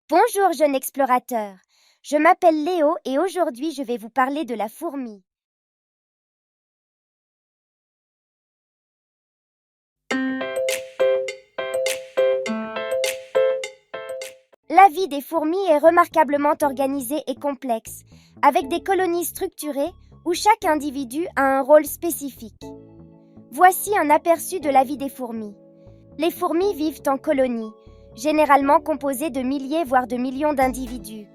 Bonjour jeune explorateur, je m'appelle Léo et aujourd'hui je vais vous parler de la fourmi. La vie des fourmis est remarquablement organisée et complexe, avec des colonies structurées où chaque individu a un rôle spécifique. Voici un aperçu de la vie des fourmis. Les fourmis vivent en colonies, généralement composées de milliers voire de millions d'individus.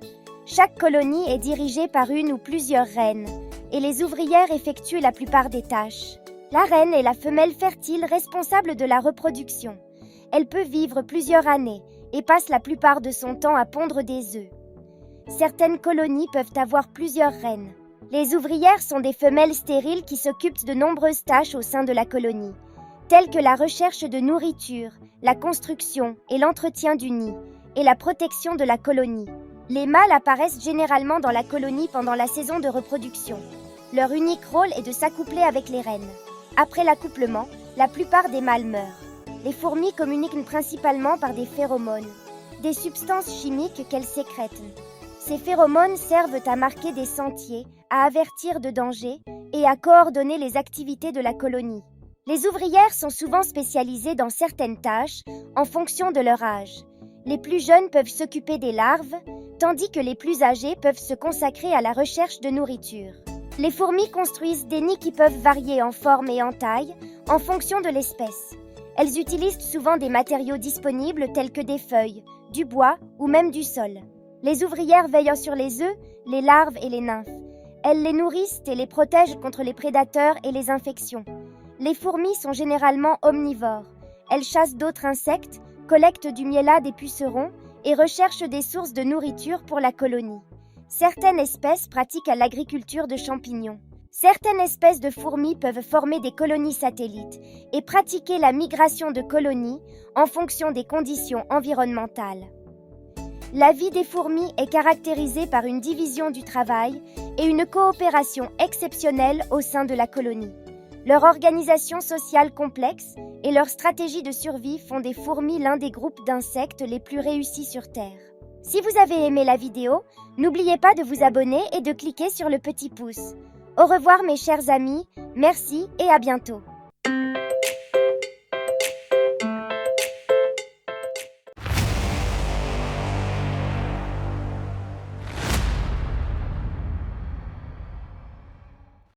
Chaque colonie est dirigée par une ou plusieurs reines, et les ouvrières effectuent la plupart des tâches. La reine est la femelle fertile responsable de la reproduction. Elle peut vivre plusieurs années et passe la plupart de son temps à pondre des œufs. Certaines colonies peuvent avoir plusieurs reines. Les ouvrières sont des femelles stériles qui s'occupent de nombreuses tâches au sein de la colonie, telles que la recherche de nourriture, la construction et l'entretien du nid, et la protection de la colonie. Les mâles apparaissent généralement dans la colonie pendant la saison de reproduction. Leur unique rôle est de s'accoupler avec les reines. Après l'accouplement, la plupart des mâles meurent. Les fourmis communiquent principalement par des phéromones, des substances chimiques qu'elles sécrètent. Ces phéromones servent à marquer des sentiers, à avertir de danger et à coordonner les activités de la colonie. Les ouvrières sont souvent spécialisées dans certaines tâches en fonction de leur âge. Les plus jeunes peuvent s'occuper des larves, tandis que les plus âgés peuvent se consacrer à la recherche de nourriture. Les fourmis construisent des nids qui peuvent varier en forme et en taille, en fonction de l'espèce. Elles utilisent souvent des matériaux disponibles tels que des feuilles, du bois ou même du sol. Les ouvrières veillent sur les œufs, les larves et les nymphes. Elles les nourrissent et les protègent contre les prédateurs et les infections. Les fourmis sont généralement omnivores. Elles chassent d'autres insectes, collectent du miel des pucerons et recherchent des sources de nourriture pour la colonie. Certaines espèces pratiquent l'agriculture de champignons. Certaines espèces de fourmis peuvent former des colonies satellites et pratiquer la migration de colonies en fonction des conditions environnementales. La vie des fourmis est caractérisée par une division du travail et une coopération exceptionnelle au sein de la colonie. Leur organisation sociale complexe et leur stratégie de survie font des fourmis l'un des groupes d'insectes les plus réussis sur Terre. Si vous avez aimé la vidéo, n'oubliez pas de vous abonner et de cliquer sur le petit pouce. Au revoir mes chers amis, merci et à bientôt.